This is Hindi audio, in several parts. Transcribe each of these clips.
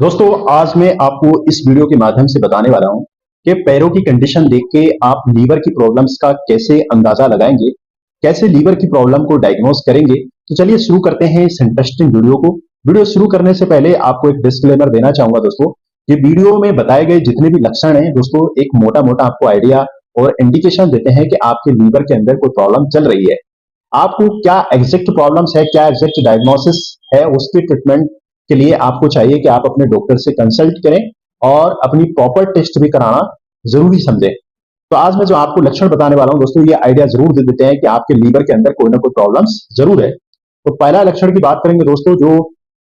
दोस्तों आज मैं आपको इस वीडियो के माध्यम से बताने वाला हूं कि पैरों की कंडीशन देख के आप लीवर की प्रॉब्लम्स का कैसे अंदाजा लगाएंगे, कैसे लीवर की प्रॉब्लम को डायग्नोस करेंगे। तो चलिए शुरू करते हैं इस इंटरेस्टिंग वीडियो को। वीडियो शुरू करने से पहले आपको एक डिस्क्लेमर देना चाहूंगा दोस्तों। ये वीडियो में बताए गए जितने भी लक्षण हैं दोस्तों, एक मोटा मोटा आपको आइडिया और इंडिकेशन देते हैं कि आपके लीवर के अंदर कोई प्रॉब्लम चल रही है। आपको क्या एग्जैक्ट प्रॉब्लम्स है, क्या एग्जैक्ट डायग्नोसिस है, उसके ट्रीटमेंट के लिए आपको चाहिए कि आप अपने डॉक्टर से कंसल्ट करें और अपनी प्रॉपर टेस्ट भी कराना जरूरी समझें। तो आज मैं जो आपको लक्षण बताने वाला हूं दोस्तों, ये आइडिया जरूर दे देते हैं कि आपके लीवर के अंदर कोई ना कोई प्रॉब्लम्स जरूर है। तो पहला लक्षण की बात करेंगे दोस्तों, जो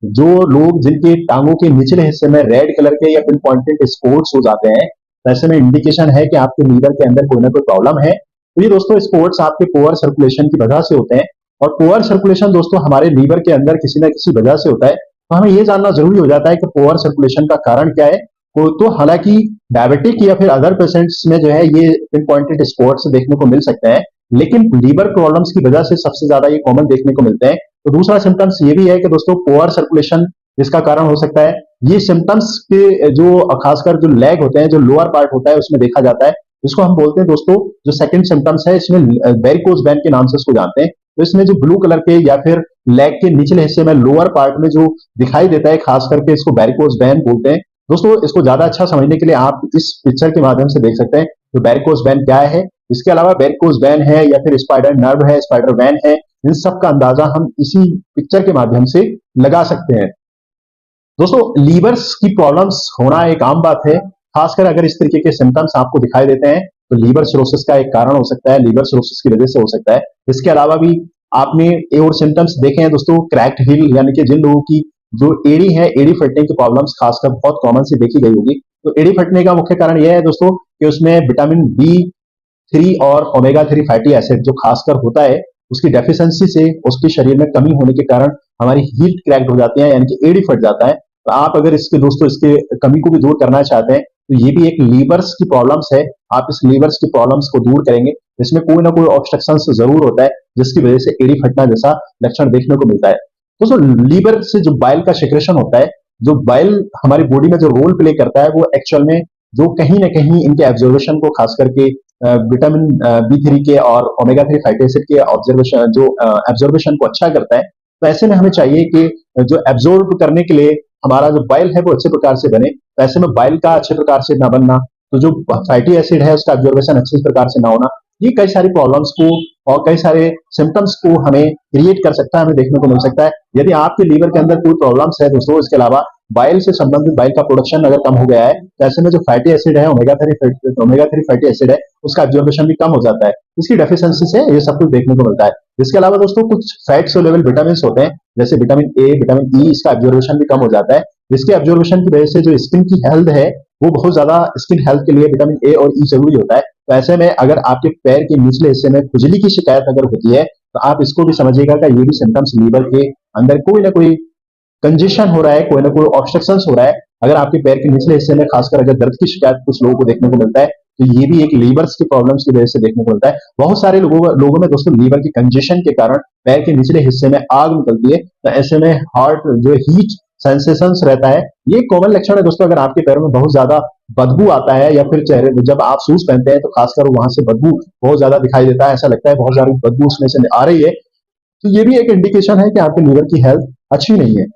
जो लोग जिनके टांगों के निचले हिस्से में रेड कलर के या पिन पॉइंटेड स्पॉट्स हो जाते हैं, तो ऐसे में इंडिकेशन है कि आपके लीवर के अंदर कोई ना कोई प्रॉब्लम है। तो ये दोस्तों स्पॉट्स आपके पोअर सर्कुलेशन की वजह से होते हैं, और पोअर सर्कुलेशन दोस्तों हमारे लीवर के अंदर किसी ना किसी वजह से होता है। तो हमें ये जानना जरूरी हो जाता है कि पोअर सर्कुलेशन का कारण क्या है। तो हालांकि डायबिटिक या फिर अदर पेशेंट्स में जो है ये पिन पॉइंटेड स्पॉट्स देखने को मिल सकते हैं, लेकिन लीवर प्रॉब्लम्स की वजह से सबसे ज्यादा ये कॉमन देखने को मिलते हैं। तो दूसरा सिम्टम्स ये भी है कि दोस्तों पोअर सर्कुलेशन इसका कारण हो सकता है। ये सिम्टम्स के जो खासकर जो लेग होते हैं, जो लोअर पार्ट होता है उसमें देखा जाता है। इसको हम बोलते हैं दोस्तों, जो सेकंड सिम्टम्स है इसमें वेरिकोज वेन के नाम से इसको जानते हैं। तो इसमें जो ब्लू कलर के या फिर लेग के निचले हिस्से में लोअर पार्ट में जो दिखाई देता है, खास करके इसको वेरिकोज वेन बोलते हैं। दोस्तों इसको ज्यादा अच्छा समझने के लिए आप इस पिक्चर के माध्यम से देख सकते हैं तो वेरिकोज वेन क्या है। इसके अलावा वेरिकोज वेन है या फिर स्पाइडर नर्व है, स्पाइडर वेन है, इन सब का अंदाजा हम इसी पिक्चर के माध्यम से लगा सकते हैं। दोस्तों लीवर्स की प्रॉब्लम्स होना एक आम बात है, खासकर अगर इस तरीके के सिम्टम्स आपको दिखाई देते हैं तो लीवर सिरोसिस का एक कारण हो सकता है, लीवर सिरोसिस की वजह से हो सकता है। इसके अलावा भी आपने एक और सिम्टम्स देखे हैं दोस्तों, क्रैक्ड हिल, यानी कि जिन लोगों की जो एड़ी है, एड़ी फटने की प्रॉब्लम्स खासकर बहुत कॉमन से देखी गई होगी। तो एड़ी फटने का मुख्य कारण यह है दोस्तों कि उसमें विटामिन B3 और ओमेगा 3 फैटी एसिड जो खासकर होता है, उसकी डेफिशिएंसी से उसके शरीर में कमी होने के कारण हमारी हील क्रैक्ड हो जाती है, यानी कि एड़ी फट जाता है। तो आप अगर इसके दोस्तों इसके कमी को भी दूर करना चाहते हैं तो ये भी एक लीवर्स की प्रॉब्लम्स है। आप इस लीवर्स की प्रॉब्लम्स को दूर करेंगे, इसमें कोई ना कोई ऑब्स्ट्रक्शन जरूर होता है जिसकी वजह से एड़ी फटना जैसा लक्षण देखने को मिलता है। दोस्तों लीवर से जो बाइल का सिक्रेशन होता है, जो बाइल हमारी बॉडी में जो रोल प्ले करता है, वो एक्चुअल में जो कहीं ना कहीं इनके एब्जॉर्वेशन को, खास करके विटामिन B3 के और ओमेगा 3 फैटी एसिड के ऑब्जर्वेशन जो एब्जॉर्वेशन को अच्छा करता है। तो ऐसे में हमें चाहिए कि जो एब्जॉर्ब करने के लिए हमारा जो बाइल है वो अच्छे प्रकार से बने। तो ऐसे में बाइल का अच्छे प्रकार से ना बनना, तो जो फैटी एसिड है उसका एब्जॉर्वेशन अच्छे प्रकार से ना होना, ये कई सारी प्रॉब्लम्स को और कई सारे सिम्टम्स को हमें क्रिएट कर सकता है, हमें देखने को मिल सकता है। यदि आपके लीवर के अंदर कोई प्रॉब्लम्स है दोस्तों, इसके अलावा बाइल से संबंधित बाइल का प्रोडक्शन अगर कम हो गया है, तो ऐसे में जो फैटी एसिड है, ओमेगा 3 फैटी एसिड है, उसका एब्जॉर्वेशन भी कम हो जाता है। इसकी डेफिशिएंसी से ये सब कुछ देखने को मिलता है। इसके अलावा दोस्तों कुछ फैट सोल्यूबल विटामिन होते हैं, जैसे विटामिन A, विटामिन E, इसका एब्जॉर्वेशन भी कम हो जाता है। इसके एब्जॉर्वेशन की वजह से जो स्किन की हेल्थ है, वो बहुत ज्यादा स्किन हेल्थ के लिए विटामिन A और E जरूरी होता है। तो ऐसे में अगर आपके पैर के निचले हिस्से में खुजली की शिकायत अगर होती है, तो आप इसको भी समझिएगा कि ये भी सिम्टम्स लीवर के अंदर कोई ना कोई कंजेशन हो रहा है, कोई ना कोई ऑब्स्ट्रक्शन हो रहा है। अगर आपके पैर के निचले हिस्से में खासकर अगर दर्द की शिकायत कुछ लोगों को देखने को मिलता है, तो ये भी एक लीवर्स की प्रॉब्लम्स की वजह से देखने को मिलता है। बहुत सारे लोगों में दोस्तों लीवर की कंजेशन के कारण पैर के निचले हिस्से में आग निकलती है। तो ऐसे में हार्ट जो हीट सेंसेशंस रहता है, ये कॉमन लक्षण है दोस्तों। अगर आपके पैरों में बहुत ज्यादा बदबू आता है या फिर चेहरे में जब आप शूज पहनते हैं तो खासकर वहां से बदबू बहुत ज्यादा दिखाई देता है, ऐसा लगता है बहुत सारी बदबू उसमें से आ रही है, तो ये भी एक इंडिकेशन है कि आपके लीवर की हेल्थ अच्छी नहीं है।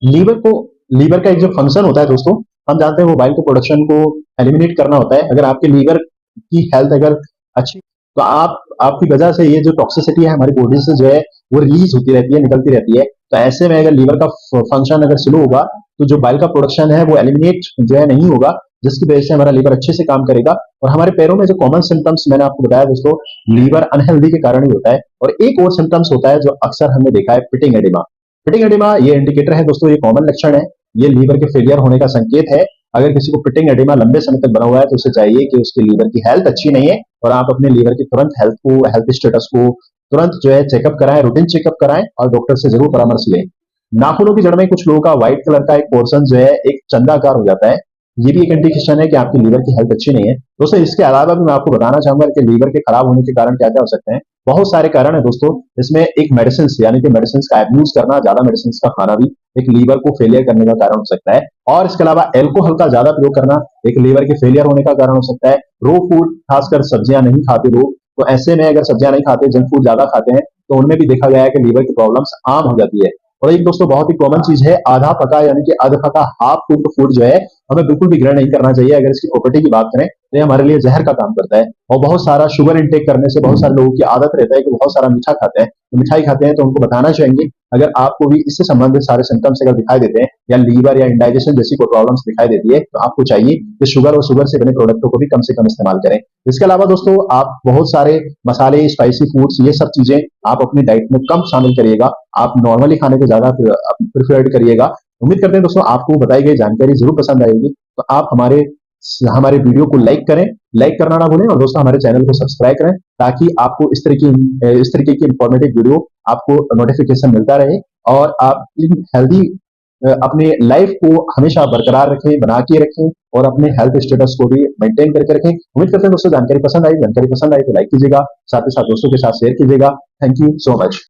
लीवर को लीवर का एक जो फंक्शन होता है दोस्तों, हम जानते हैं वो बाइल के प्रोडक्शन को एलिमिनेट करना होता है। अगर आपके लीवर की हेल्थ अगर अच्छी, तो आपकी वजह से ये जो टॉक्सिसिटी है हमारी बॉडी से जो है वो रिलीज होती रहती है, निकलती रहती है। तो ऐसे में अगर लीवर का फंक्शन अगर स्लो होगा, तो जो बाइल का प्रोडक्शन है वो एलिमिनेट जो है नहीं होगा, जिसकी वजह से हमारा लीवर अच्छे से काम करेगा। और हमारे पैरों में जो कॉमन सिम्टम्स मैंने आपको बताया दोस्तों, लीवर अनहेल्दी के कारण ही होता है। और एक और सिम्टम्स होता है जो अक्सर हमने देखा है, पिटिंग एडिमा। पिटिंग एडिमा ये इंडिकेटर है दोस्तों, ये कॉमन लक्षण है, ये लीवर के फेलियर होने का संकेत है। अगर किसी को पिटिंग एडिमा लंबे समय तक बना हुआ है तो उसे चाहिए कि उसके लीवर की हेल्थ अच्छी नहीं है, और आप अपने लीवर की तुरंत हेल्थ स्टेटस को तुरंत जो है चेकअप कराएं, रूटीन चेकअप कराएं और डॉक्टर से जरूर परामर्श लें। नाखूनों की जड़ में कुछ लोगों का व्हाइट कलर का एक पोर्शन जो है एक चंदाकार हो जाता है, ये भी एक इंडिकेशन है कि आपकी लीवर की हेल्थ अच्छी नहीं है दोस्तों। इसके अलावा भी मैं आपको बताना चाहूंगा कि लीवर के खराब होने के कारण क्या क्या हो सकते हैं। बहुत सारे कारण है दोस्तों, इसमें एक मेडिसिन यानी कि मेडिसिन का एब्यूज करना, ज्यादा मेडिसिन का खाना भी एक लीवर को फेलियर करने का कारण हो सकता है। और इसके अलावा एल्कोहल का ज्यादा प्रयोग करना एक लीवर के फेलियर होने का कारण हो सकता है। रो फूड, खासकर सब्जियां नहीं खाते लोग, तो ऐसे में अगर सब्जियां नहीं खाते, जंक फूड ज्यादा खाते हैं, तो उनमें भी देखा गया है कि लीवर की प्रॉब्लम्स आम हो जाती है। और एक दोस्तों बहुत ही कॉमन चीज है आधा पका यानी कि आधा पका हाफ कुक्ड फूड जो है, हमें बिल्कुल भी ग्रहण नहीं करना चाहिए। अगर इसकी प्रॉपर्टी की बात करें तो ये हमारे लिए जहर का काम करता है। और बहुत सारा शुगर इंटेक करने से बहुत सारे लोगों की आदत रहता है कि बहुत सारा मीठा खाते हैं, तो मिठाई खाते हैं, तो उनको बताना चाहेंगे अगर आपको भी इससे संबंधित सारे सिम्टम्स अगर दिखाई देते हैं या लीवर या इंडाइजेशन जैसी कोई प्रॉब्लम्स दिखाई देती है, तो आपको चाहिए कि शुगर और शुगर से बने प्रोडक्टों को भी कम से कम इस्तेमाल करें। इसके अलावा दोस्तों आप बहुत सारे मसाले, स्पाइसी फूड्स, ये सब चीजें आप अपनी डाइट में कम शामिल करिएगा। आप नॉर्मली खाने को ज्यादा प्रिफर्ड करिएगा। उम्मीद करते हैं दोस्तों आपको बताई गई जानकारी जरूर पसंद आएगी। तो आप हमारे हमारे वीडियो को लाइक करें, लाइक करना ना भूलें, और दोस्तों हमारे चैनल को सब्सक्राइब करें ताकि आपको इस तरीके की इंफॉर्मेटिव वीडियो आपको नोटिफिकेशन मिलता रहे और आप इन हेल्दी अपने लाइफ को हमेशा बरकरार रखें, बना के रखें और अपने हेल्थ स्टेटस को भी मेंटेन करके रखें। उम्मीद करते हैं दोस्तों जानकारी पसंद आई तो लाइक कीजिएगा, साथ ही साथ दोस्तों के साथ शेयर कीजिएगा। Thank you so much.